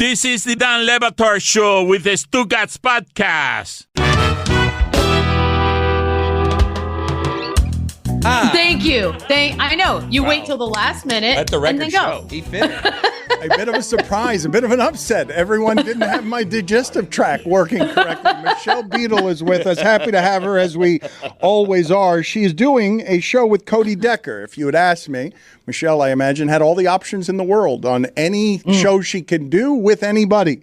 This is the Dan Levator Show with the Stugotz podcast. Thank you. I know. You wait till the last minute Let the and record then go. show. He finished. A bit of a surprise, a bit of an upset. Everyone didn't have my digestive tract working correctly. Michelle Beadle is with us. Happy to have her, as we always are. She's doing a show with Cody Decker. If you had asked me, Michelle, I imagine, had all the options in the world on any show she could do with anybody.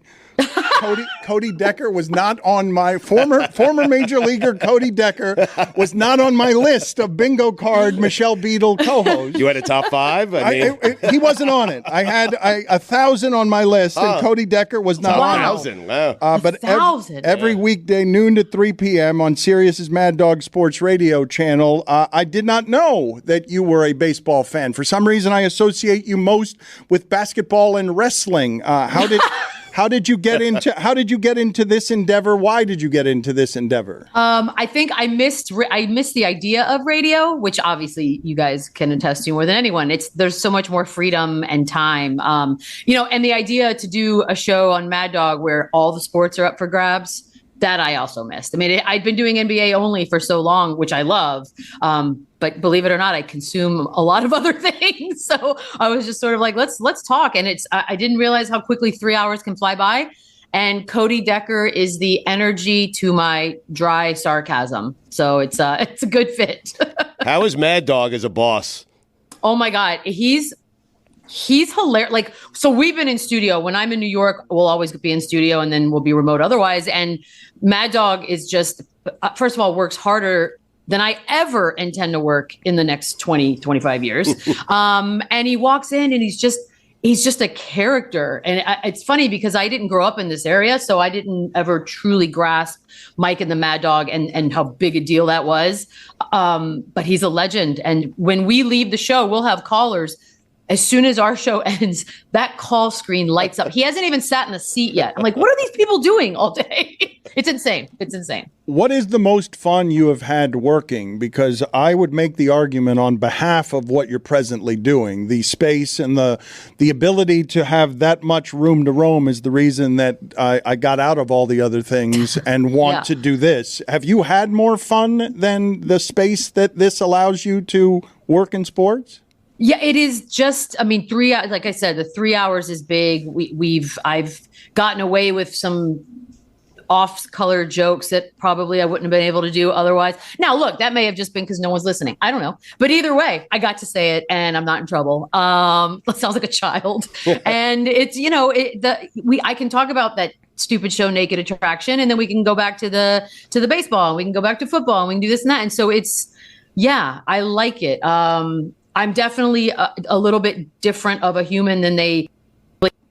Cody Decker was not on my former major leaguer. Cody Decker was not on my list of bingo card Michelle Beadle co-hosts. You had a top five? He wasn't on it. I had 1,000 on my list, and Cody Decker was not on it. 1,000. Wow. But every weekday, noon to 3 p.m. on Sirius's Mad Dog Sports Radio channel, I did not know that you were a baseball fan. For some reason, I associate you most with basketball and wrestling. How did you get into this endeavor? Why did you get into this endeavor? I think I missed the idea of radio, which obviously you guys can attest to more than anyone. There's so much more freedom and time, and the idea to do a show on Mad Dog where all the sports are up for grabs. That I also missed. I mean, I'd been doing NBA only for so long, which I love. But believe it or not, I consume a lot of other things. So I was just sort of like, let's talk. And I didn't realize how quickly 3 hours can fly by. And Cody Decker is the energy to my dry sarcasm. So it's a good fit. How is Mad Dog as a boss? Oh my God. He's hilarious. Like, so we've been in studio. When I'm in New York, we'll always be in studio and then we'll be remote otherwise. And Mad Dog is just, first of all, works harder than I ever intend to work in the next 20, 25 years. And he walks in and he's just a character. And it's funny because I didn't grow up in this area, so I didn't ever truly grasp Mike and the Mad Dog and how big a deal that was. But he's a legend. And when we leave the show, we'll have callers. As soon as our show ends, that call screen lights up. He hasn't even sat in the seat yet. I'm like, what are these people doing all day? It's insane. It's insane. What is the most fun you have had working? Because I would make the argument on behalf of what you're presently doing. The space and the ability to have that much room to roam is the reason that I got out of all the other things and want to do this. Have you had more fun than the space that this allows you to work in sports? Yeah, it is just, I mean, like I said, the 3 hours is big. I've gotten away with some off-color jokes that probably I wouldn't have been able to do otherwise. Now, look, that may have just been because no one's listening. I don't know. But either way, I got to say it and I'm not in trouble. That sounds like a child. And it's, I can talk about that stupid show Naked Attraction, and then we can go back to the baseball, and we can go back to football, and we can do this and that. And so I like it. I'm definitely a little bit different of a human than they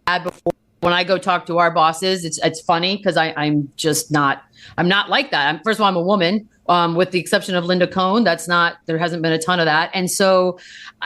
had before. When I go talk to our bosses, it's funny because I'm not like that. First of all, I'm a woman, with the exception of Linda Cohn. There hasn't been a ton of that. And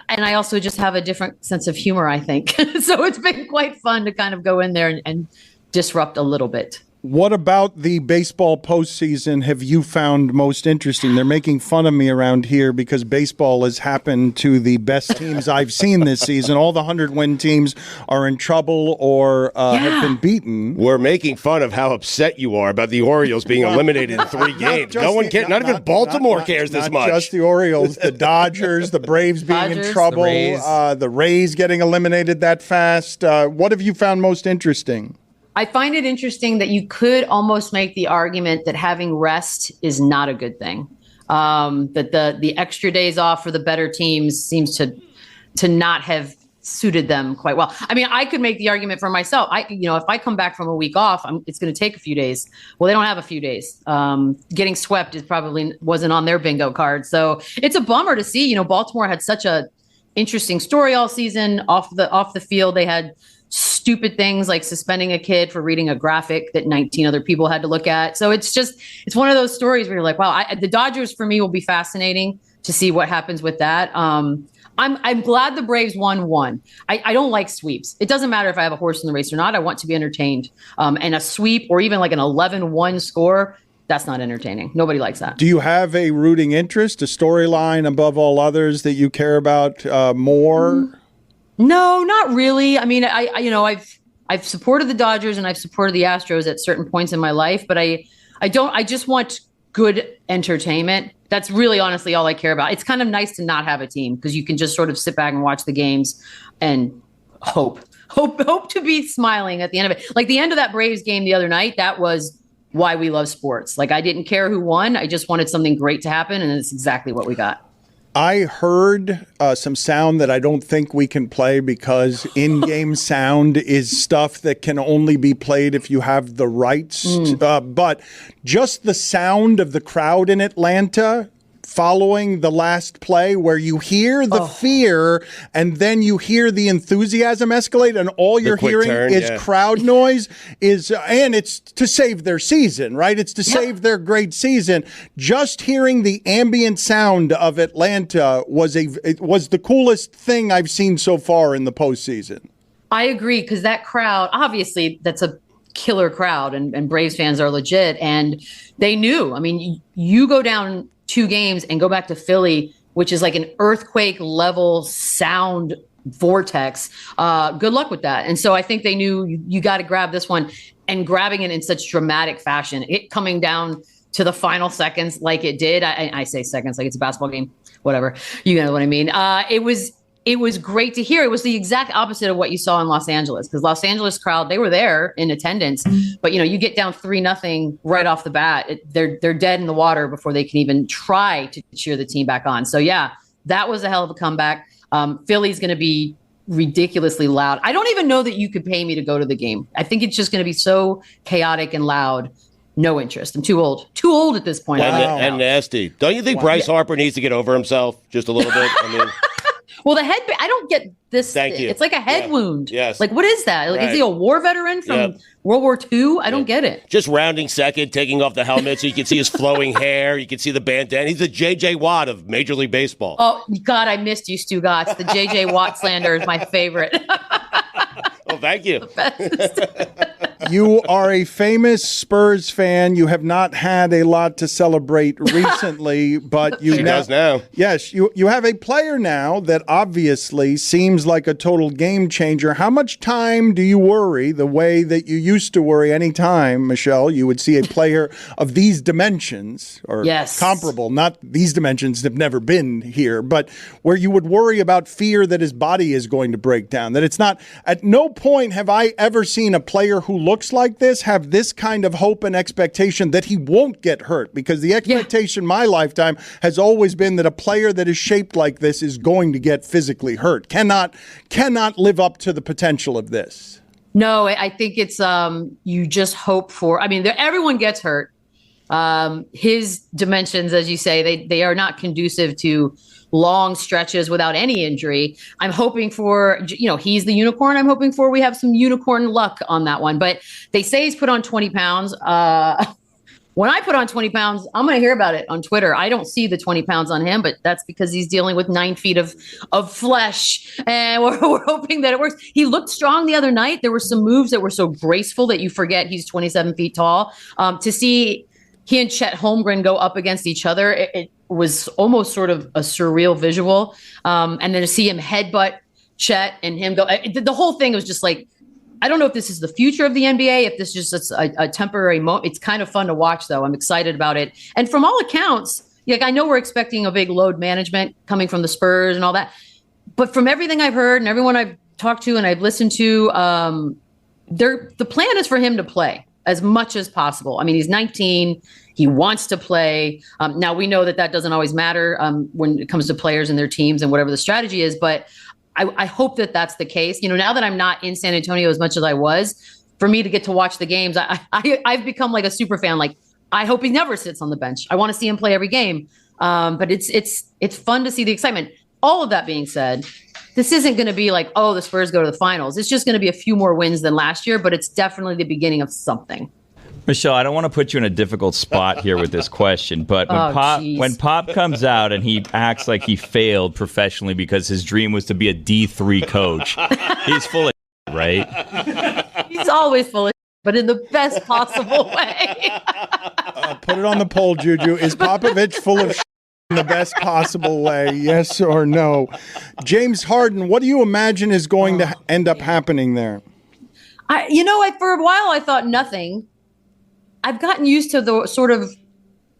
I also just have a different sense of humor, I think. So it's been quite fun to kind of go in there and disrupt a little bit. What about the baseball postseason have you found most interesting? They're making fun of me around here because baseball has happened to the best teams I've seen this season. All the 100-win teams are in trouble or have been beaten. We're making fun of how upset you are about the Orioles being eliminated in 3 games. No one cares. Not even Baltimore cares this much. Not just the Orioles, the Dodgers, the Braves being in trouble, the Rays getting eliminated that fast. What have you found most interesting? I find it interesting that you could almost make the argument that having rest is not a good thing. That the extra days off for the better teams seems to not have suited them quite well. I mean, I could make the argument for myself. If I come back from a week off, it's going to take a few days. Well, they don't have a few days. Getting swept wasn't on their bingo card. So it's a bummer to see. Baltimore had such a interesting story all season. Off the field, they had stupid things like suspending a kid for reading a graphic that 19 other people had to look at. So it's one of those stories where you're like, wow, the Dodgers for me will be fascinating to see what happens with that. I'm glad the Braves won. I don't like sweeps. It doesn't matter if I have a horse in the race or not. I want to be entertained. And a sweep or even like an 11-1 score, that's not entertaining. Nobody likes that. Do you have a rooting interest, a storyline above all others that you care about more? No, not really. I mean, I I've supported the Dodgers and I've supported the Astros at certain points in my life, but I just want good entertainment. That's really honestly all I care about. It's kind of nice to not have a team because you can just sort of sit back and watch the games and hope to be smiling at the end of it. Like the end of that Braves game the other night, that was why we love sports. Like I didn't care who won. I just wanted something great to happen. And it's exactly what we got. I heard some sound that I don't think we can play because in-game sound is stuff that can only be played if you have the rights. But just the sound of the crowd in Atlanta following the last play where you hear the fear and then you hear the enthusiasm escalate and all you're hearing is crowd noise and it's to save their season, right? It's to save their great season. Just hearing the ambient sound of Atlanta was the coolest thing I've seen so far in the postseason. I agree because that crowd, obviously that's a killer crowd and Braves fans are legit and they knew. I mean, you go down 2 games and go back to Philly, which is like an earthquake level sound vortex. Good luck with that. And so I think they knew you got to grab this one and grabbing it in such dramatic fashion, it coming down to the final seconds like it did. I say seconds like it's a basketball game, whatever. You know what I mean? It was great to hear. It was the exact opposite of what you saw in Los Angeles because Los Angeles crowd, they were there in attendance, but you get down 3-0 right off the bat. They're dead in the water before they can even try to cheer the team back on. So yeah, that was a hell of a comeback. Philly's going to be ridiculously loud. I don't even know that you could pay me to go to the game. I think it's just going to be so chaotic and loud. No interest. I'm too old at this point. And nasty. Don't you think Bryce Harper needs to get over himself just a little bit? I mean. Well, the head, I don't get this. Thank you. It's like a head wound. Yes. Like, what is that? Like, is he a war veteran from World War II? I don't get it. Just rounding second, taking off the helmet so you can see his flowing hair. You can see the bandana. He's the J.J. Watt of Major League Baseball. Oh, God, I missed you, Stugotz. The J.J. Watt slander is my favorite. Oh, thank you. You are a famous Spurs fan. You have not had a lot to celebrate recently, but you does now. Yes, you have a player now that obviously seems like a total game changer. How much time do you worry the way that you used to worry any time, Michelle, you would see a player of these dimensions or comparable, not these dimensions have never been here, but where you would worry about fear that his body is going to break down, that it's not, at no point have I ever seen a player who looks like this have this kind of hope and expectation that he won't get hurt, because the expectation my lifetime has always been that a player that is shaped like this is going to get physically hurt, cannot live up to the potential of this. No, I think it's you just hope for, I mean, everyone gets hurt. His dimensions, as you say, they are not conducive to long stretches without any injury. I'm hoping for, he's the unicorn. I'm hoping for we have some unicorn luck on that one. But they say he's put on 20 pounds. When I put on 20 pounds, I'm going to hear about it on Twitter. I don't see the 20 pounds on him, but that's because he's dealing with 9 feet of flesh. And we're hoping that it works. He looked strong the other night. There were some moves that were so graceful that you forget he's 27 feet tall. To see he and Chet Holmgren go up against each other, it was almost sort of a surreal visual. And then to see him headbutt Chet and him go, the whole thing was just like, I don't know if this is the future of the NBA, if this is just a temporary moment. It's kind of fun to watch, though. I'm excited about it. And from all accounts, I know we're expecting a big load management coming from the Spurs and all that. But from everything I've heard and everyone I've talked to and I've listened to, the plan is for him to play as much as possible. I mean, he's 19. He wants to play. Now, we know that doesn't always matter when it comes to players and their teams and whatever the strategy is. But I hope that that's the case. Now that I'm not in San Antonio as much as I was, for me to get to watch the games, I've become like a super fan. Like, I hope he never sits on the bench. I want to see him play every game. But it's fun to see the excitement. All of that being said, this isn't going to be like, oh, the Spurs go to the finals. It's just going to be a few more wins than last year, but it's definitely the beginning of something. Michelle, I don't want to put you in a difficult spot here with this question, but when Pop comes out and he acts like he failed professionally because his dream was to be a D3 coach, he's full of shit, right? He's always full of shit, but in the best possible way. Put it on the poll, Juju. Is Popovich full of shit in the best possible way? Yes or no? James Harden, what do you imagine is going to end up happening there? For a while I thought nothing. I've gotten used to the sort of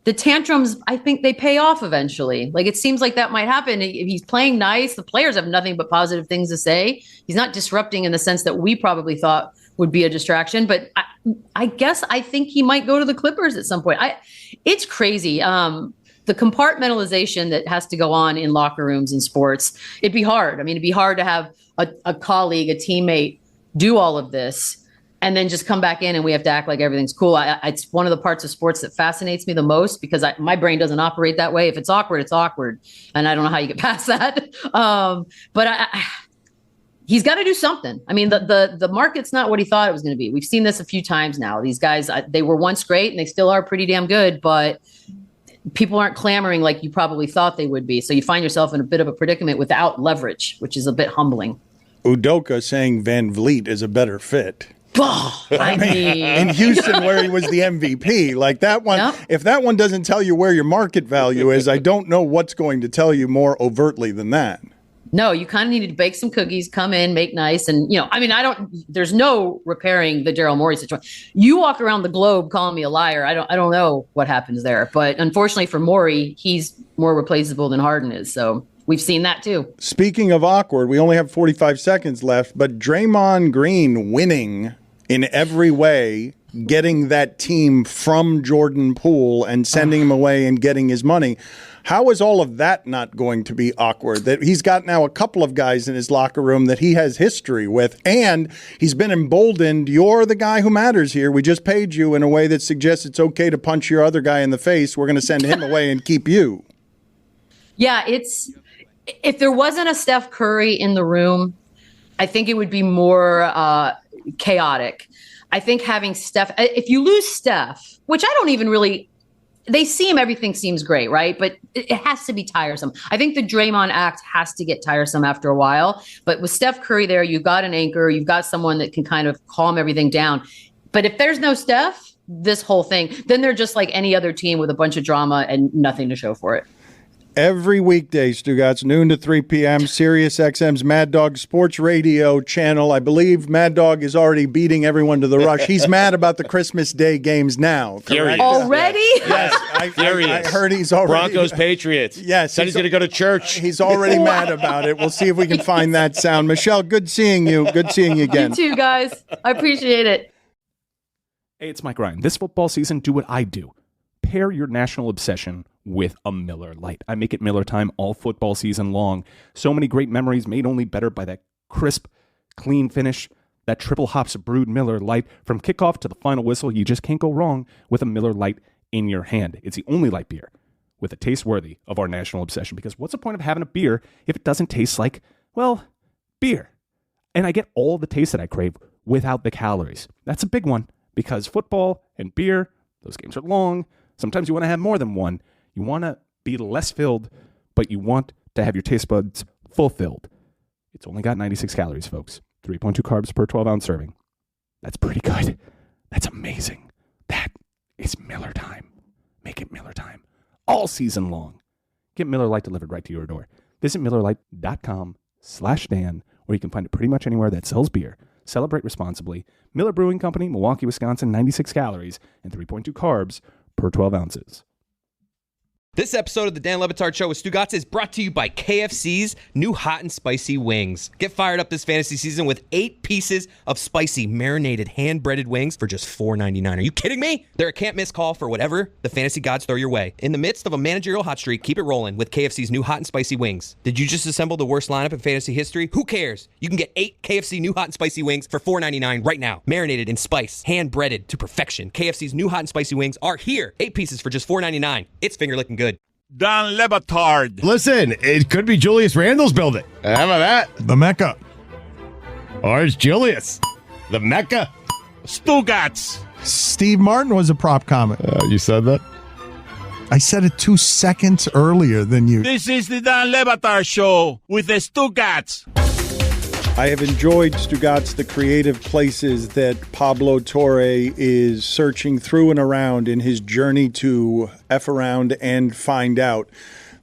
the tantrums. I think they pay off eventually. Like, it seems like that might happen. If he's playing nice, the players have nothing but positive things to say. He's not disrupting in the sense that we probably thought would be a distraction. But I guess I think he might go to the Clippers at some point. It's crazy. The compartmentalization that has to go on in locker rooms in sports, it'd be hard. I mean, it'd be hard to have a colleague, a teammate do all of this and then just come back in and we have to act like everything's cool. It's one of the parts of sports that fascinates me the most because my brain doesn't operate that way. If it's awkward, it's awkward. And I don't know how you get past that. But he's got to do something. I mean, the market's not what he thought it was going to be. We've seen this a few times now. These guys, they were once great and they still are pretty damn good, but people aren't clamoring like you probably thought they would be. So you find yourself in a bit of a predicament without leverage, which is a bit humbling. Udoka saying Van Vliet is a better fit. I mean, in Houston, where he was the MVP, like that one. Yep. If that one doesn't tell you where your market value is, I don't know what's going to tell you more overtly than that. No, you kind of needed to bake some cookies, come in, make nice. And, there's no repairing the Daryl Morey situation. You walk around the globe calling me a liar. I don't know what happens there. But unfortunately for Morey, he's more replaceable than Harden is. So we've seen that too. Speaking of awkward, we only have 45 seconds left, but Draymond Green winning in every way, getting that team from Jordan Poole and sending him away and getting his money. How is all of that not going to be awkward? That he's got now a couple of guys in his locker room that he has history with, and he's been emboldened. You're the guy who matters here. We just paid you in a way that suggests it's okay to punch your other guy in the face. We're going to send him away and keep you. Yeah, if there wasn't a Steph Curry in the room, I think it would be more chaotic. I think having Steph, if you lose Steph, which I don't even really, everything seems great, right? But it has to be tiresome. I think the Draymond act has to get tiresome after a while. But with Steph Curry there, you've got an anchor, you've got someone that can kind of calm everything down. But if there's no Steph, this whole thing, then they're just like any other team with a bunch of drama and nothing to show for it. Every weekday, Stugotz, noon to 3 p.m., Sirius XM's Mad Dog Sports Radio channel. I believe Mad Dog is already beating everyone to the rush. He's mad about the Christmas Day games now. Furious. Already? Yes. I heard he's already. Broncos, Patriots. Yes. Said he's going to go to church. He's already mad about it. We'll see if we can find that sound. Michelle, good seeing you. Good seeing you again. You too, guys. I appreciate it. Hey, it's Mike Ryan. This football season, do what I do. Pair your national obsession with a Miller Lite. I make it Miller time all football season long. So many great memories made only better by that crisp, clean finish, that triple hops brewed Miller Lite. From kickoff to the final whistle, you just can't go wrong with a Miller Lite in your hand. It's the only light beer with a taste worthy of our national obsession, because what's the point of having a beer if it doesn't taste like, well, beer? And I get all the taste that I crave without the calories. That's a big one, because football and beer, those games are long. Sometimes you want to have more than one. You want to be less filled, but you want to have your taste buds fulfilled. It's only got 96 calories, folks. 3.2 carbs per 12-ounce serving. That's pretty good. That's amazing. That is Miller time. Make it Miller time all season long. Get Miller Lite delivered right to your door. Visit MillerLite.com/Dan, where you can find it pretty much anywhere that sells beer. Celebrate responsibly. Miller Brewing Company, Milwaukee, Wisconsin, 96 calories and 3.2 carbs per 12 ounces. This episode of the Dan Le Batard Show with Stugotz is brought to you by KFC's new hot and spicy wings. Get fired up this fantasy season with 8 pieces of spicy marinated hand-breaded wings for just $4.99. Are you kidding me? They're a can't-miss call for whatever the fantasy gods throw your way. In the midst of a managerial hot streak, keep it rolling with KFC's new hot and spicy wings. Did you just assemble the worst lineup in fantasy history? Who cares? You can get 8 KFC new hot and spicy wings for $4.99 right now. Marinated in spice, hand-breaded to perfection. KFC's new hot and spicy wings are here. 8 pieces for just $4.99. It's finger-licking good. Dan Le Batard. Listen, it could be Julius Randle's building. How about that? The Mecca. Or it's Julius. The Mecca. Stugotz. Steve Martin was a prop comic. You said that? I said it 2 seconds earlier than you. This is the Dan Le Batard Show with the Stugotz. I have enjoyed, Stugotz, the creative places that Pablo Torre is searching through and around in his journey to F around and find out.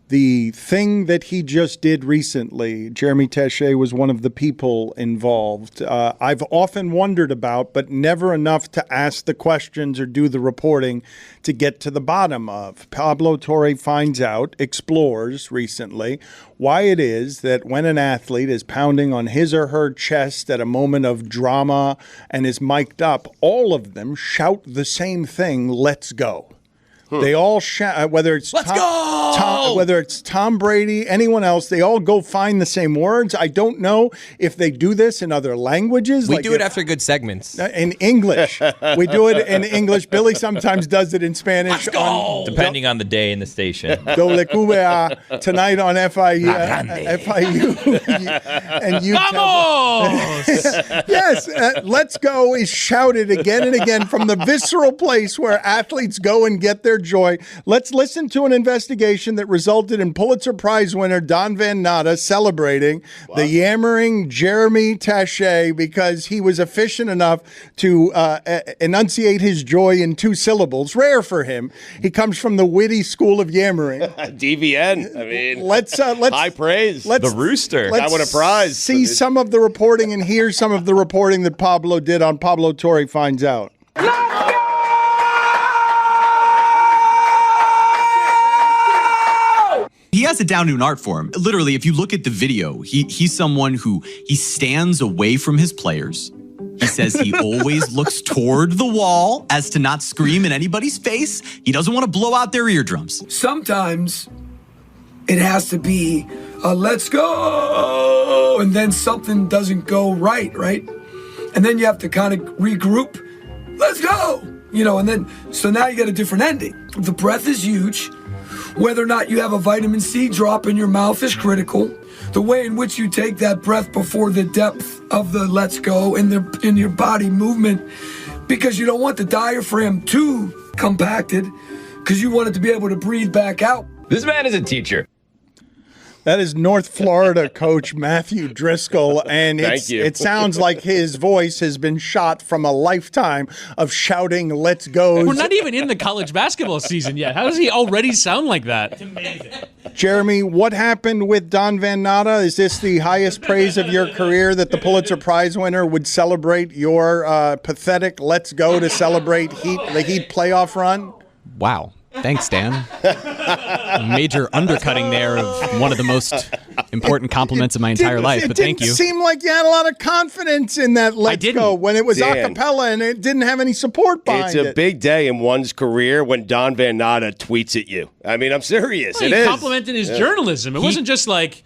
the thing that he just did recently, Jeremy Taché was one of the people involved. I've often wondered about, but never enough to ask the questions or do the reporting to get to the bottom of. Pablo Torre Finds Out explores recently why it is that when an athlete is pounding on his or her chest at a moment of drama and is mic'd up, all of them shout the same thing, "Let's go." They all shout, whether it's Tom Brady, anyone else, they all go find the same words. I don't know if they do this in other languages. We do it after good segments. In English. We do it in English. Billy sometimes does it in Spanish. Depending on the day and the station. WQA tonight on FIU. And you Yes, let's go is shouted again and again from the visceral place where athletes go and get their joy. Let's listen to an investigation that resulted in Pulitzer Prize winner Don Van Natta celebrating the yammering Jeremy Taché because he was efficient enough to enunciate his joy in 2 syllables. Rare for him. He comes from the witty school of yammering. DVN. I mean, let's high praise. The Rooster. I won a prize. See some of the reporting and hear some of the reporting that Pablo did on Pablo Torre Finds Out. He has it down to an art form. Literally, if you look at the video, he's someone who he stands away from his players. He says he always looks toward the wall as to not scream in anybody's face. He doesn't want to blow out their eardrums. Sometimes it has to be a let's go, and then something doesn't go right? And then you have to kind of regroup. Let's go! And then, so now you get a different ending. The breath is huge. Whether or not you have a vitamin C drop in your mouth is critical. The way in which you take that breath before the depth of the let's go in your body movement, because you don't want the diaphragm too compacted, because you want it to be able to breathe back out. This man is a teacher. That is North Florida coach Matthew Driscoll, and it sounds like his voice has been shot from a lifetime of shouting "Let's go." We're not even in the college basketball season yet. How does he already sound like that? It's amazing. Jeremy, what happened with Don Van Natta? Is this the highest praise of your career that the Pulitzer Prize winner would celebrate your pathetic "Let's go" to celebrate the Heat playoff run? Wow. Thanks, Dan. Major undercutting there of one of the most important compliments of my entire life, but thank you. It didn't seem like you had a lot of confidence in that "Let's go" when it was a cappella and it didn't have any support behind it. It's a big day in one's career when Don Van Natta tweets at you. I mean, I'm serious. Well, he complimented his journalism. It wasn't just like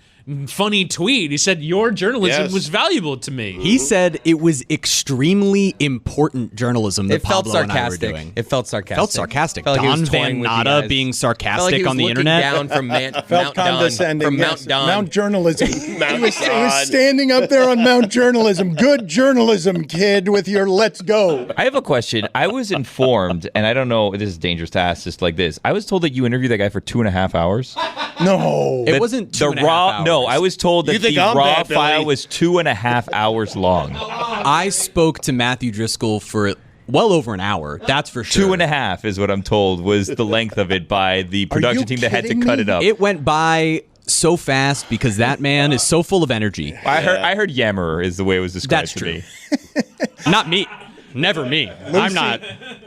funny tweet. He said your journalism was valuable to me. He said it was extremely important journalism that Pablo and I were doing. It felt sarcastic. Don Van Natta being sarcastic on the internet. Down from felt condescending. From Mount Don. Mount Journalism. He was standing up there on Mount Journalism. Good journalism, kid, with your "Let's go." I have a question. I was informed, and I don't know, this is dangerous to ask just like this. I was told that you interviewed that guy for 2.5 hours. No. It wasn't 2.5 hours. No, I was told that the raw file was 2.5 hours long. I spoke to Matthew Driscoll for well over an hour. That's for sure. 2.5 is what I'm told was the length of it by the production team that had to cut it up. It went by so fast because that man is so full of energy. I heard yammerer is the way it was described. That's true. Not me. Never me. Lucy, I'm not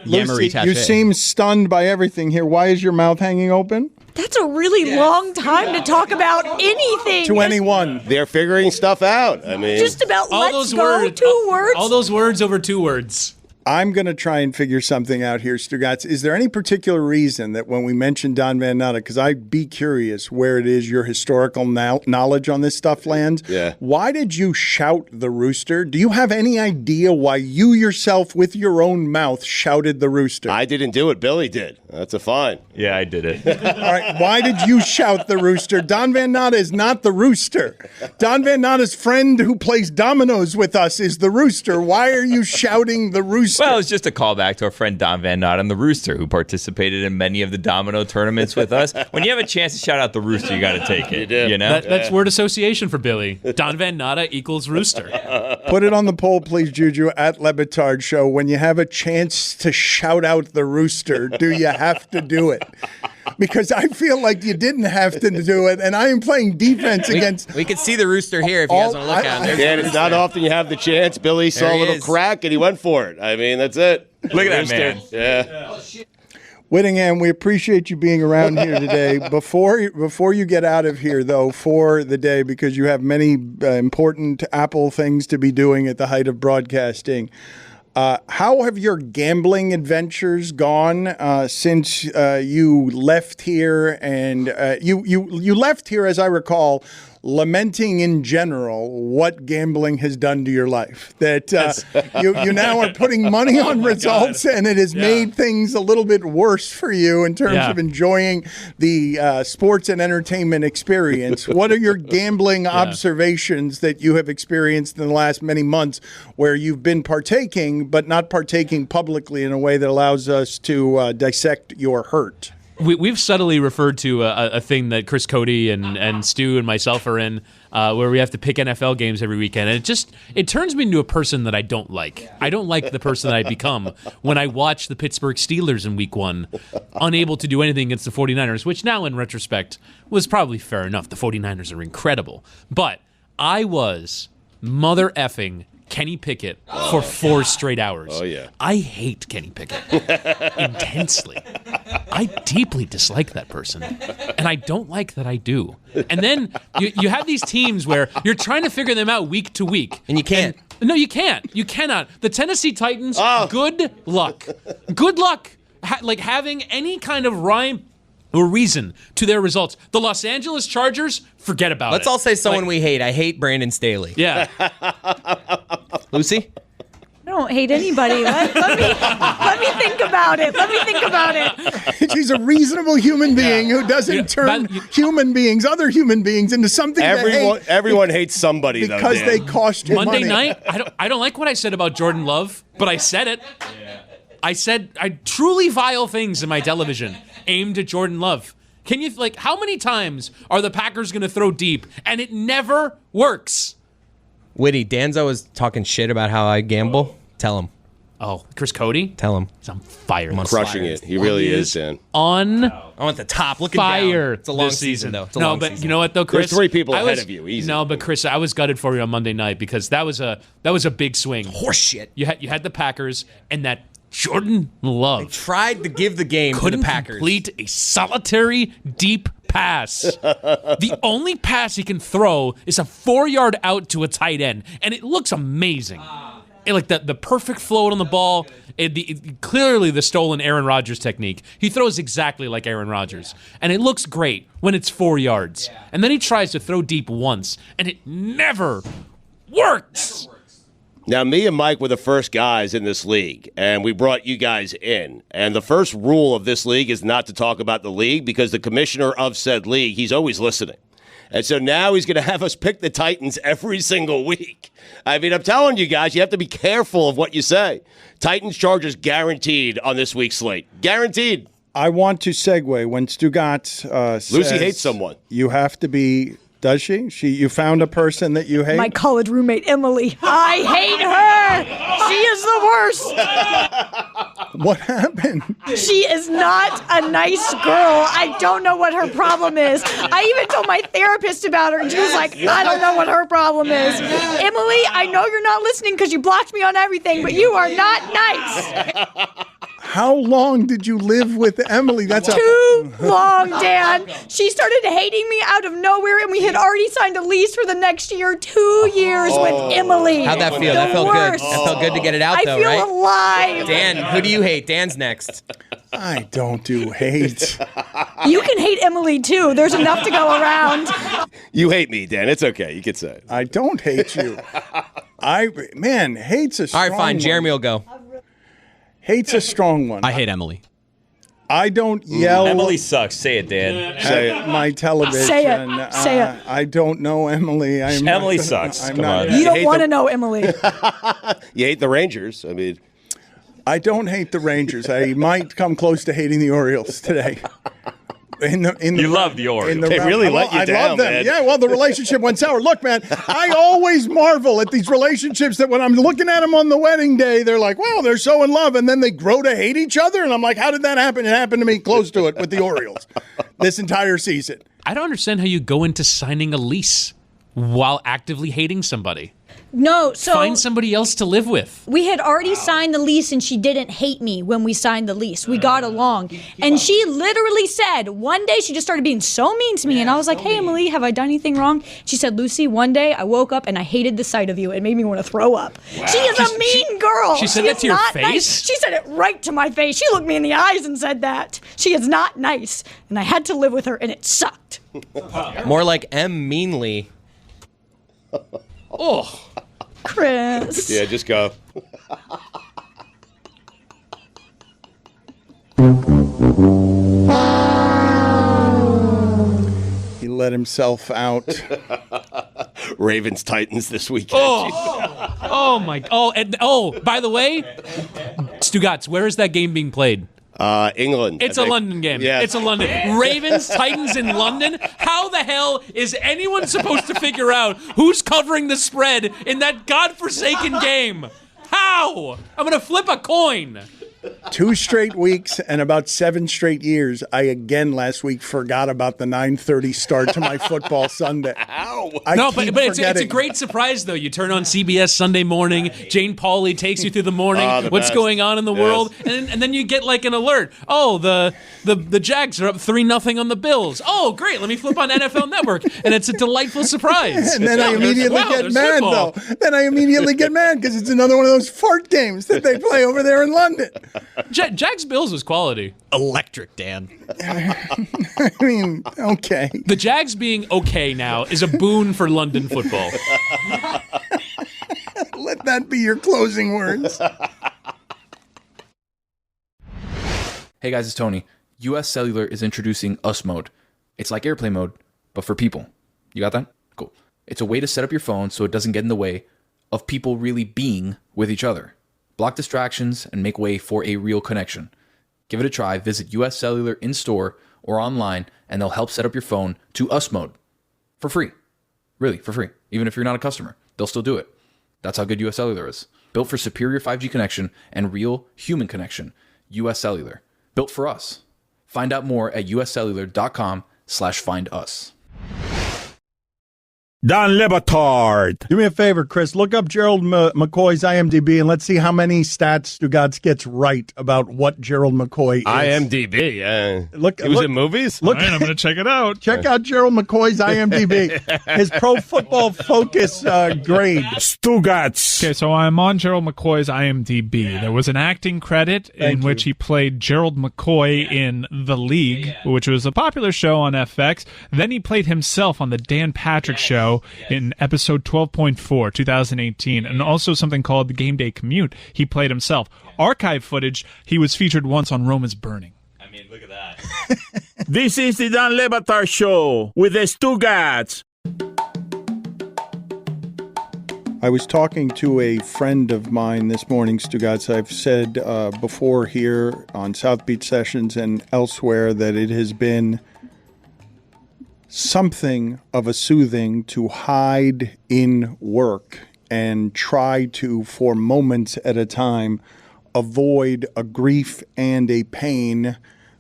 yammery Taché. You seem stunned by everything here. Why is your mouth hanging open? That's a really long time to talk about anything. To anyone. They're figuring stuff out. I mean, just about all let's those go, words, 2 words. All those words over 2 words. I'm going to try and figure something out here, Stugotz. Is there any particular reason that when we mentioned Don Van Natta, because I'd be curious where it is your historical knowledge on this stuff lands, why did you shout the rooster? Do you have any idea why you yourself with your own mouth shouted the rooster? I didn't do it. Billy did. That's a fine. Yeah, I did it. All right, why did you shout the rooster? Don Van Natta is not the rooster. Don Van Natta's friend who plays dominoes with us is the rooster. Why are you shouting the rooster? Well, it's just a callback to our friend Don Van Natta and the Rooster, who participated in many of the domino tournaments with us. When you have a chance to shout out the Rooster, you got to take it. You know? That's word association for Billy. Don Van Natta equals Rooster. Put it on the poll, please, Juju, at Batard Show. When you have a chance to shout out the Rooster, do you have to do it? because I feel like you didn't have to do it, and I am playing defense against. We can see the rooster here if you guys want to look at him. And it's not often you have the chance. Billy saw a little crack, and he went for it. I mean, that's it. Look at that man. Yeah. Whittingham, we appreciate you being around here today. Before you get out of here, though, for the day, because you have many important Apple things to be doing at the height of broadcasting, how have your gambling adventures gone since you left here? And you left here, as I recall, lamenting in general what gambling has done to your life. That you now are putting money on results, and it has made things a little bit worse for you in terms of enjoying the sports and entertainment experience. What are your gambling observations that you have experienced in the last many months where you've been partaking, but not partaking publicly in a way that allows us to dissect your hurt? We've subtly referred to a thing that Chris Cody and Stu and myself are in, where we have to pick NFL games every weekend. And it turns me into a person that I don't like. I don't like the person that I become when I watch the Pittsburgh Steelers in week 1, unable to do anything against the 49ers, which now in retrospect was probably fair enough. The 49ers are incredible. But I was mother effing Kenny Pickett for 4 straight hours. Oh, yeah. I hate Kenny Pickett intensely. I deeply dislike that person, and I don't like that I do. And then you have these teams where you're trying to figure them out week to week. And you can't. No, you can't. You cannot. The Tennessee Titans, good luck. Good luck having any kind of rhyme or reason to their results. The Los Angeles Chargers, forget about it. Let's all say someone we hate. I hate Brandon Staley. Yeah. Lucy? I don't hate anybody. Let me think about it. Let me think about it. She's a reasonable human being who doesn't turn other human beings, into something Everyone hates somebody, though, because Dan. they cost you Monday money. night, I don't like what I said about Jordan Love, but I said it. I said truly vile things in my television aimed at Jordan Love. Can you, how many times are the Packers going to throw deep and it never works? Witty, Danzo is talking shit about how I gamble. Tell him. Oh, Chris Cody? Tell him. He's on fire. Crushing it. He really is, Dan. On I'm at the top. Looking fire down. It's a long this season, though. It's a no, long but season. you know what, though, Chris? There's 3 people ahead of you. Easy. No, but Chris, I was gutted for you on Monday night because that was a big swing. Horseshit. You had the Packers and that Jordan Love. They tried to give the game to the Packers. Complete a solitary deep pass. The only pass he can throw is a 4-yard out to a tight end, and it looks amazing. The perfect float on the ball. Clearly the stolen Aaron Rodgers technique. He throws exactly like Aaron Rodgers, and it looks great when it's 4 yards. And then he tries to throw deep once, and it never works. Now, me and Mike were the first guys in this league, and we brought you guys in. And the first rule of this league is not to talk about the league because the commissioner of said league, he's always listening. And so now he's going to have us pick the Titans every single week. I mean, I'm telling you guys, you have to be careful of what you say. Titans Chargers guaranteed on this week's slate. Guaranteed. I want to segue when Stugotz says Lucy hates someone. You have to be... Does she? You found a person that you hate? My college roommate, Emily. I hate her. She is the worst. What happened? She is not a nice girl. I don't know what her problem is. I even told my therapist about her, and she was like, I don't know what her problem is. Emily, I know you're not listening because you blocked me on everything, but you are not nice. How long did you live with Emily? That's too long, Dan. She started hating me out of nowhere, and we had already signed a lease for the next year. 2 years with Emily. How'd that feel? That felt good. That felt good to get it out, though, right? I feel alive. Dan, who do you hate? Dan's next. I don't do hate. You can hate Emily, too. There's enough to go around. You hate me, Dan. It's okay. You can say it. I don't hate you. Hate's a strong one. All right, fine. Jeremy will go. Hate's a strong one. I hate Emily. I don't yell. Emily sucks. Say it, Dan. Say at my television. Say it. Say it. I don't know Emily. Emily sucks. Come on. You don't want to know Emily. You hate the Rangers. I mean, I don't hate the Rangers. I might come close to hating the Orioles today. You love the Orioles. They really let you down, love them. man. Yeah, well, the relationship went sour. Look, man, I always marvel at these relationships that when I'm looking at them on the wedding day, they're like, wow, they're so in love, and then they grow to hate each other, and I'm like, how did that happen? It happened to me close to it with the Orioles this entire season. I don't understand how you go into signing a lease while actively hating somebody. No, so find somebody else to live with. We had already signed the lease, and she didn't hate me when we signed the lease. We got along. And she literally said, one day she just started being so mean to me, and I was like, hey, Emily, have I done anything wrong? She said, Lucy, one day I woke up and I hated the sight of you. It made me want to throw up. Wow. She is a mean girl. She said that to your face? Nice. She said it right to my face. She looked me in the eyes and said that. She is not nice, and I had to live with her, and it sucked. More like M. Meanly. Oh. Chris. Yeah, just go. He let himself out. Ravens Titans this weekend. Oh my! By the way, Stugotz, where is that game being played? England. It's a London game. Yes. It's a London. Ravens, Titans in London. How the hell is anyone supposed to figure out who's covering the spread in that godforsaken game? How? I'm going to flip a coin. 2 straight weeks and about 7 straight years, I again last week forgot about the 9:30 start to my football Sunday. Ow! But it's a great surprise, though. You turn on CBS Sunday morning, Jane Pauley takes you through the morning, what's going on in the world, and then you get like an alert. Oh, the Jags are up 3-0 on the Bills. Oh, great, let me flip on NFL Network, and it's a delightful surprise. And then I immediately get mad, though. Then I immediately get mad because it's another one of those fart games that they play over there in London. Jags Bills was quality. Electric, Dan. I mean, okay. The Jags being okay now is a boon for London football. Let that be your closing words. Hey guys, it's Tony. US Cellular is introducing US Mode. It's like airplane mode, but for people. You got that? Cool. It's a way to set up your phone so it doesn't get in the way of people really being with each other. Block distractions and make way for a real connection. Give it a try. Visit US Cellular in-store or online, and they'll help set up your phone to US Mode. For free. Really, for free. Even if you're not a customer, they'll still do it. That's how good US Cellular is. Built for superior 5G connection and real human connection. US Cellular. Built for us. Find out more at uscellular.com/findus. Don Le Batard. Do me a favor, Chris. Look up Gerald McCoy's IMDb and let's see how many stats Stugotz gets right about what Gerald McCoy is. IMDb. He was in movies? All right, I'm going to check it out. Check out Gerald McCoy's IMDb. His Pro Football Focus grade. Stugotz. Okay, so I'm on Gerald McCoy's IMDb. There was an acting credit in which he played Gerald McCoy in The League, which was a popular show on FX. Then he played himself on The Dan Patrick Show in episode 12.4, 2018, and also something called The Game Day Commute. He played himself. Archive footage, he was featured once on Rome is Burning. I mean, look at that. This is the Dan Le Batard Show with the Stugotz. I was talking to a friend of mine this morning, Stugotz. I've said before here on South Beach Sessions and elsewhere that it has been something of a soothing to hide in work and try to, for moments at a time, avoid a grief and a pain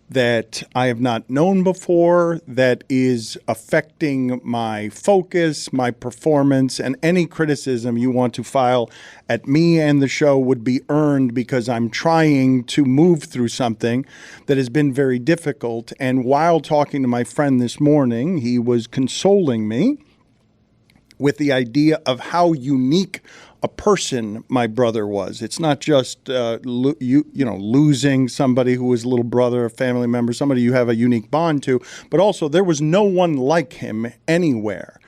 that I have not known before, that is affecting my focus, my performance, and any criticism you want to file at me and the show would be earned because I'm trying to move through something that has been very difficult. And while talking to my friend this morning, he was consoling me with the idea of how unique a person my brother was. It's not just losing somebody who was a little brother, a family member, somebody you have a unique bond to, but also there was no one like him anywhere.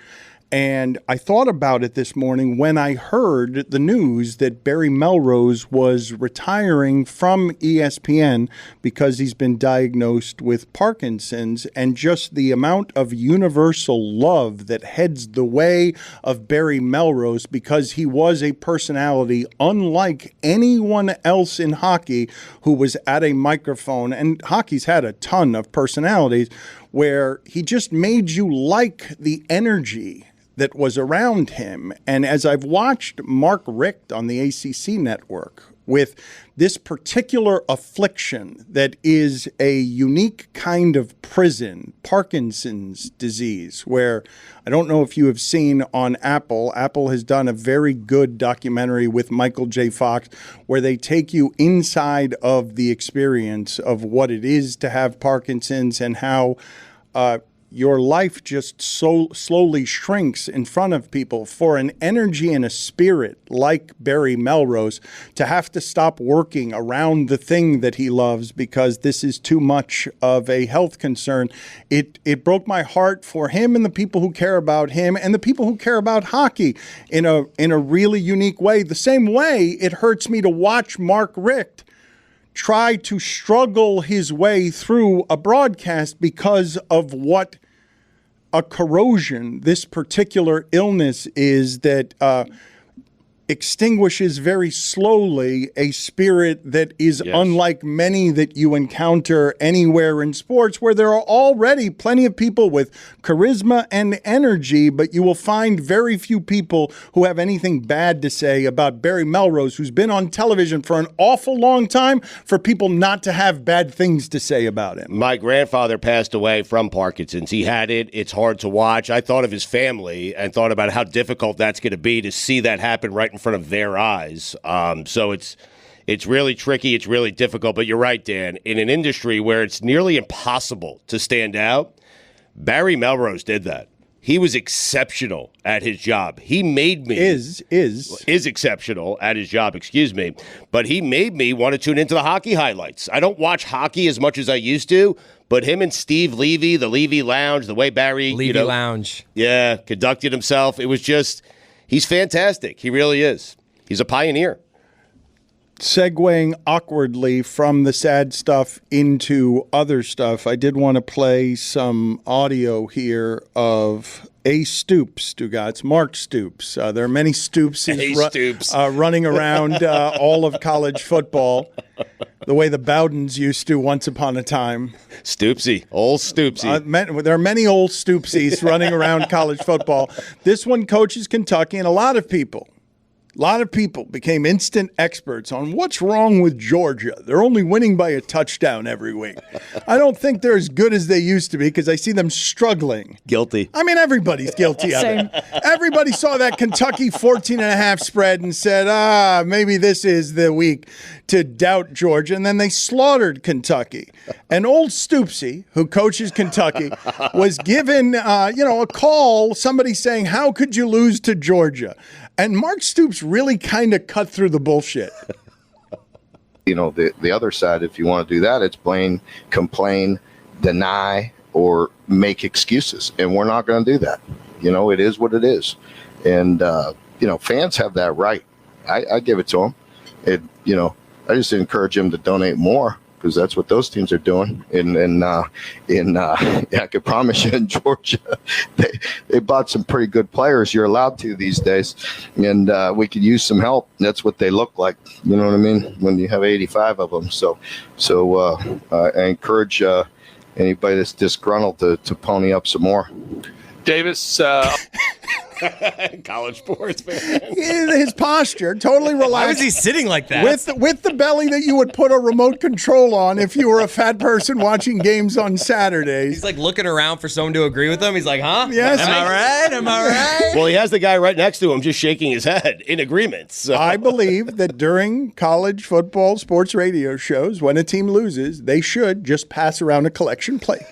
And I thought about it this morning when I heard the news that Barry Melrose was retiring from ESPN because he's been diagnosed with Parkinson's, and just the amount of universal love that heads the way of Barry Melrose, because he was a personality unlike anyone else in hockey who was at a microphone. And hockey's had a ton of personalities where he just made you like the energy that was around him. And as I've watched Mark Richt on the ACC network with this particular affliction that is a unique kind of prison, Parkinson's disease, where I don't know if you have seen on Apple has done a very good documentary with Michael J. Fox where they take you inside of the experience of what it is to have Parkinson's and how your life just so slowly shrinks in front of people. For an energy and a spirit like Barry Melrose to have to stop working around the thing that he loves because this is too much of a health concern, it broke my heart for him and the people who care about him and the people who care about hockey in a really unique way. The same way it hurts me to watch Mark Richt try to struggle his way through a broadcast because of what a corrosion this particular illness is that extinguishes very slowly a spirit that is unlike many that you encounter anywhere in sports, where there are already plenty of people with charisma and energy, but you will find very few people who have anything bad to say about Barry Melrose, who's been on television for an awful long time, for people not to have bad things to say about him. My grandfather passed away from Parkinson's. He had it. It's hard to watch. I thought of his family and thought about how difficult that's going to be to see that happen right in front of their eyes. So it's really tricky. It's really difficult. But you're right, Dan. In an industry where it's nearly impossible to stand out, Barry Melrose did that. He was exceptional at his job. He made me is exceptional at his job, excuse me. But he made me want to tune into the hockey highlights. I don't watch hockey as much as I used to, but him and Steve Levy, the Levy Lounge, the way Barry Lounge, conducted himself, it was just, he's fantastic. He really is. He's a pioneer. Segueing awkwardly from the sad stuff into other stuff, I did want to play some audio here of a Stoops, Stugotz, Mark Stoops. There are many Stoops running around all of college football, the way the Bowdens used to once upon a time. Stoopsy, old Stoopsy. There are many old Stoopsies running around college football. This one coaches Kentucky, and a lot of people became instant experts on what's wrong with Georgia. They're only winning by a touchdown every week. I don't think they're as good as they used to be because I see them struggling. Guilty. I mean, everybody's guilty of it. Everybody saw that Kentucky 14.5 spread and said, maybe this is the week to doubt Georgia. And then they slaughtered Kentucky. And old Stoopsy, who coaches Kentucky, was given a call, somebody saying, how could you lose to Georgia? And Mark Stoops really kind of cut through the bullshit. The other side, if you want to do that, it's blame, complain, deny, or make excuses. And we're not going to do that. It is what it is. And, fans have that right. I give it to them. I just encourage them to donate more, because that's what those teams are doing. I could promise you in Georgia, they bought some pretty good players. You're allowed to these days, and we could use some help. That's what they look like. You know what I mean? When you have 85 of them. So I encourage anybody that's disgruntled to pony up some more. Davis. College sports, man. His posture, totally relaxed. Why was he sitting like that? With the belly that you would put a remote control on if you were a fat person watching games on Saturdays. He's like looking around for someone to agree with him. He's like, huh? Yes. Am I right? Well, he has the guy right next to him just shaking his head in agreement. So. I believe that during college football sports radio shows, when a team loses, they should just pass around a collection plate.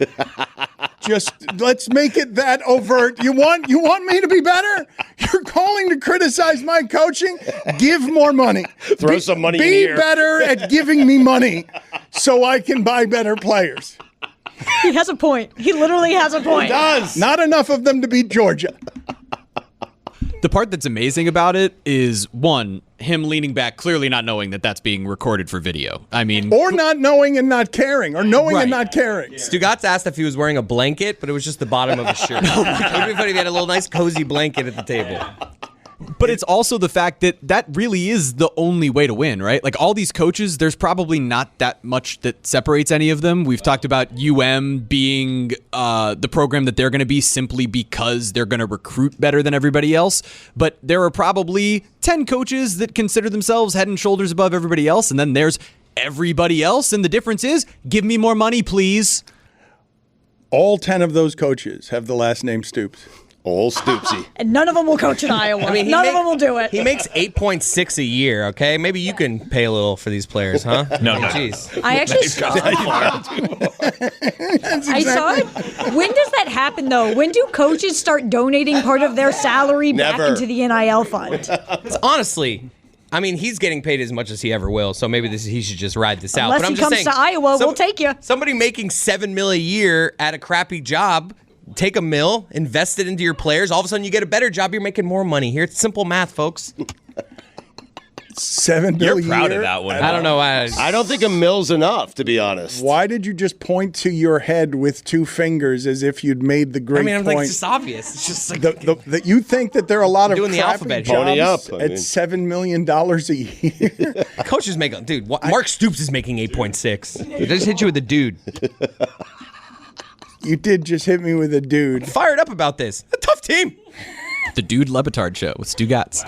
Just let's make it that overt. You want me to be better? You're calling to criticize my coaching? Give more money. Throw some money in here. Be better at giving me money so I can buy better players. He has a point. He literally has a point. He does. Not enough of them to beat Georgia. The part that's amazing about it is, one, him leaning back, clearly not knowing that that's being recorded for video. I mean... Or not knowing and not caring, or knowing and not caring. Stugotz asked if he was wearing a blanket, but it was just the bottom of his shirt. It would be funny if he had a little nice cozy blanket at the table. But it's also the fact that really is the only way to win, right? Like, all these coaches, there's probably not that much that separates any of them. We've talked about being the program that they're going to be simply because they're going to recruit better than everybody else. But there are probably 10 coaches that consider themselves head and shoulders above everybody else. And then there's everybody else. And the difference is, give me more money, please. All 10 of those coaches have the last name Stoops. Old Stoopsy. And none of them will coach in Iowa. None of them will do it. He makes $8.6 a year, okay? Maybe you can pay a little for these players, huh? No. Jeez. I actually saw it. When does that happen, though? When do coaches start donating part of their salary back into the NIL fund? Honestly, I mean, he's getting paid as much as he ever will, so maybe he should just ride this out. Unless But I'm he just comes saying, to Iowa, we'll take you. Somebody making $7 million a year at a crappy job, take $1 million, invest it into your players. All of a sudden, you get a better job. You're making more money here. It's simple math, folks. $7 million. You're proud of that one. I don't know. I don't think $1 million's enough, to be honest. Why did you just point to your head with two fingers as if you'd made the great point? Like, it's just obvious. It's just like that you think that there are a lot of doing the crappy alphabet jobs here. at $7 million a year. Coaches make, dude. Mark Stoops is making 8.6. He just hit you with a dude. You did just hit me with a dude. Fired up about this. A tough team. The Dude Batard Show with Stugotz.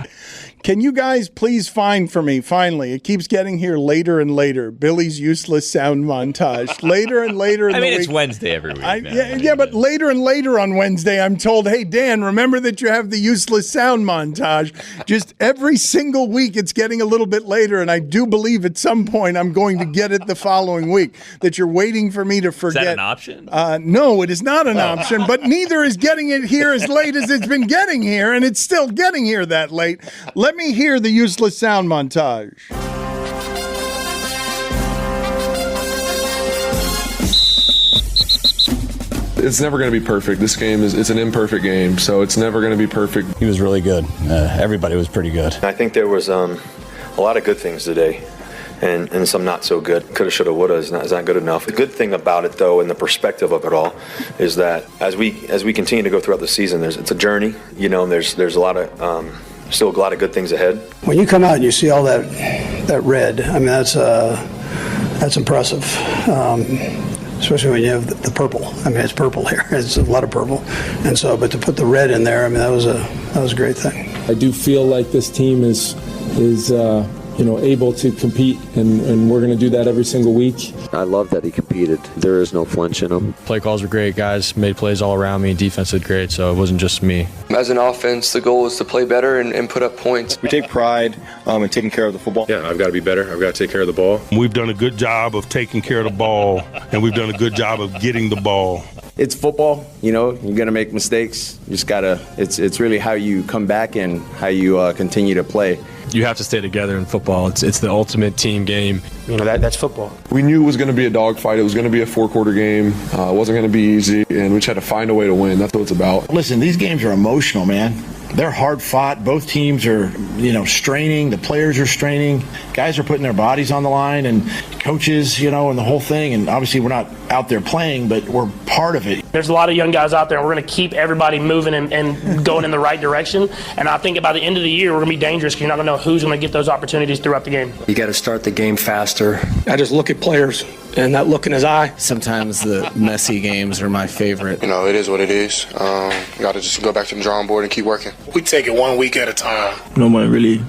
Can you guys please find for me, finally, it keeps getting here later and later, Billy's Useless Sound Montage. Later and later in the week. it's Wednesday every week, man. Yeah, but later and later on Wednesday, I'm told, hey, Dan, remember that you have the Useless Sound Montage. Just every single week, it's getting a little bit later, and I do believe at some point I'm going to get it the following week, that you're waiting for me to forget. Is that an option? No, it is not an option, but neither is getting it here as late as it's been getting here, and it's still getting here that late. Let me hear the Useless Sound Montage. It's never going to be perfect. This game it's an imperfect game, so it's never going to be perfect. He was really good. Everybody was pretty good. I think there was a lot of good things today. And some not so good. Coulda, shoulda, woulda is not good enough. The good thing about it, though, and the perspective of it all, is that as we continue to go throughout the season, it's a journey. You know, and there's a lot of still a lot of good things ahead. When you come out and you see all that red, I mean that's impressive. Especially when you have the purple. I mean, it's purple here. It's a lot of purple, and so but to put the red in there, I mean that was a great thing. I do feel like this team is able to compete, and we're going to do that every single week. I love that he competed. There is no flinch in him. Play calls were great. Guys made plays all around me. Defense did great, so it wasn't just me. As an offense, the goal is to play better and put up points. We take pride in taking care of the football. Yeah, I've got to be better. I've got to take care of the ball. We've done a good job of taking care of the ball, and we've done a good job of getting the ball. It's football, you're going to make mistakes. You just got to, it's really how you come back and how you continue to play. You have to stay together in football. It's the ultimate team game. That's football. We knew it was going to be a dogfight. It was going to be a 4-quarter game. It wasn't going to be easy, and we just had to find a way to win. That's what it's about. Listen, these games are emotional, man. They're hard fought. Both teams are, straining. The players are straining. Guys are putting their bodies on the line, and coaches, and the whole thing. And obviously, we're not out there playing, but we're part of it. There's a lot of young guys out there, and we're going to keep everybody moving and going in the right direction. And I think by the end of the year, we're going to be dangerous because you're not going to know who's going to get those opportunities throughout the game. You got to start the game faster. I just look at players and that look in his eye. Sometimes the messy games are my favorite. It is what it is. Got to just go back to the drawing board and keep working. We take it 1 week at a time. Nobody really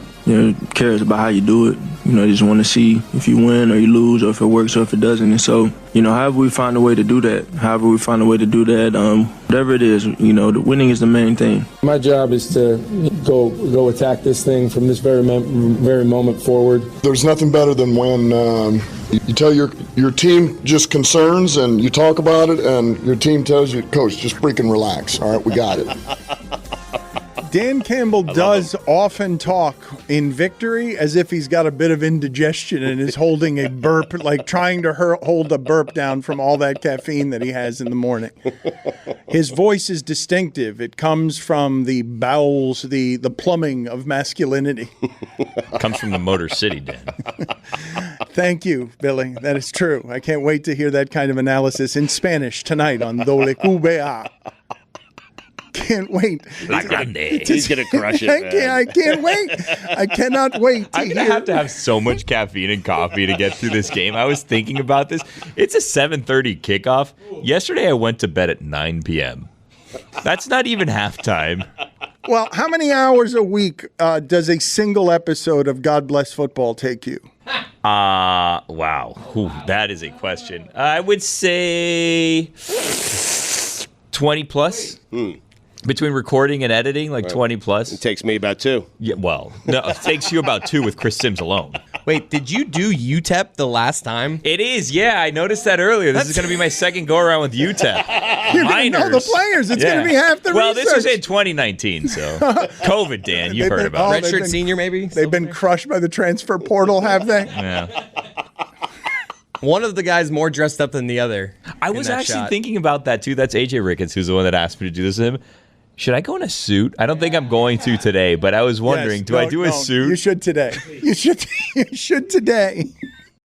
cares about how you do it. They just want to see if you win or you lose, or if it works or if it doesn't. And so, however we find a way to do that, whatever it is, the winning is the main thing. My job is to go attack this thing from this very moment forward. There's nothing better than when you tell your team just concerns and you talk about it, and your team tells you, Coach, just freaking relax. All right, we got it. Dan Campbell does often talk in victory as if he's got a bit of indigestion and is holding a burp, like trying to hold a burp down from all that caffeine that he has in the morning. His voice is distinctive. It comes from the bowels, the plumbing of masculinity. Comes from the Motor City, Dan. Thank you, Billy. That is true. I can't wait to hear that kind of analysis in Spanish tonight on Dole Cubea. Can't wait. He's going to crush it, I can't wait. I cannot wait to I'm going to have so much caffeine and coffee to get through this game. I was thinking about this. It's a 7:30 kickoff. Yesterday, I went to bed at 9 p.m. That's not even halftime. Well, how many hours a week does a single episode of God Bless Football take you? Wow. Ooh, that is a question. I would say 20 plus. Between recording and editing, like 20 plus. It takes me about 2. Yeah, well, no, it takes you about 2 with Chris Sims alone. Wait, did you do UTEP the last time? It is, yeah. I noticed that earlier. This is going to be my second go-around with UTEP. You're going to know the players. It's going to be half the research. Well, this was in 2019, so COVID, Dan, you've heard about it. Redshirt senior, maybe? They've been crushed by the transfer portal, have they? Yeah. One of the guys more dressed up than the other. I was actually thinking about that, too. That's AJ Ricketts, who's the one that asked me to do this to him. Should I go in a suit? I don't think I'm going to today, but I was wondering, do I do a suit? You should today. You should today.